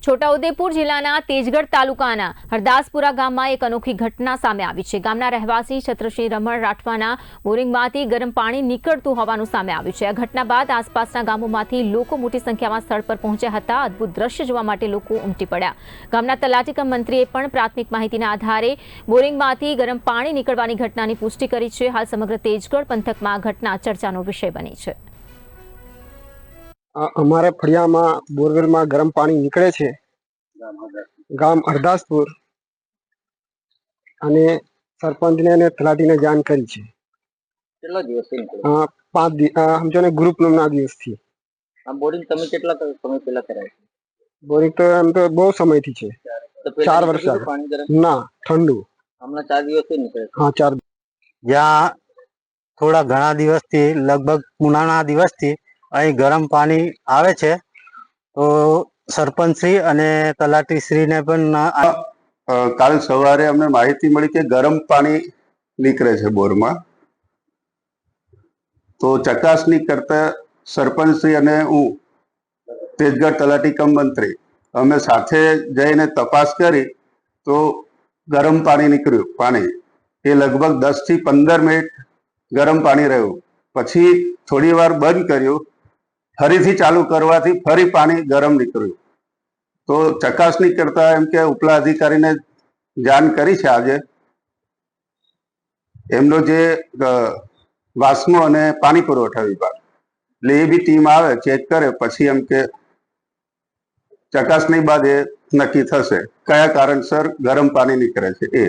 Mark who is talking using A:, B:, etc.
A: છોટાઉદેપુર જિલ્લાના તેજગઢ તાલુકાના હરદાસપુરા ગામમાં એક અનોખી ઘટના સામે આવી છે। ગામના રહેવાસી છત્રસિંહ રમણ રાઠવાના બોરિંગમાંથી ગરમ પાણી નીકળતું હોવાનું સામે આવ્યું છે। આ ઘટના બાદ આસપાસના ગામોમાંથી લોકો મોટી સંખ્યામાં સ્થળ પર પહોંચ્યા હતા। અદ્ભુત દ્રશ્ય જોવા માટે લોકો ઉમટી પડ્યા। ગામના તલાટી કમ મંત્રીએ પણ પ્રાથમિક માહિતીના આધારે બોરિંગમાંથી ગરમ પાણી નીકળવાની ઘટનાની પુષ્ટિ કરી છે। હાલ સમગ્ર તેજગઢ પંથકમાં આ ઘટના ચર્ચાનો વિષય બની છે।
B: અમાरे फड़िया में बोरवेल में गरम पानी निकले छे। गाम हरदासपुर अने सरपंच ने तलाटी ने जाण करी छे। 5 समझो ने ग्रुप ना दिवस थी।
C: बोरिंग तमे કેટલા સમય પહેલા કરાય?
B: बोरिंग तो एम तो बहुत समय थी छे। 4 वर्ष ना ठंडू
C: हमने 4 દિવસથી નીકળે છે।
B: हाँ 4
D: જ્યાં થોડા ઘણા દિવસથી લગભગ ઉનાળાના દિવસથી અહીં ગરમ પાણી આવે છે। તો સરપંચશ્રી અને તલાટીશ્રીને પણ
E: કાલ સવારે અમને માહિતી મળી કે ગરમ પાણી નીકળે છે બોરમાં। તો ચકાસણી કરતા સરપંચશ્રી અને હું તેજગઢ તલાટી કમ મંત્રી અમે સાથે જઈને તપાસ કરી તો ગરમ પાણી નીકળ્યું। પાણી એ લગભગ 10 થી 15 મિનિટ ગરમ પાણી રહ્યું, પછી થોડી વાર બંધ કર્યું, ફરીથી ચાલુ કરવાથી ફરી પાણી ગરમ નીકળ્યું। તો ચકાસણી કરતા એમ કે ઉપલા અધિકારીને જાણ કરી છે આજે। એમનો જે વાસ્મો અને પાણી પુરવઠા વિભાગ એટલે એ બી ટીમ આવે, ચેક કરે, પછી એમ કે ચકાસણી બાદ એ નક્કી થશે કયા કારણસર ગરમ પાણી નીકળે છે એ।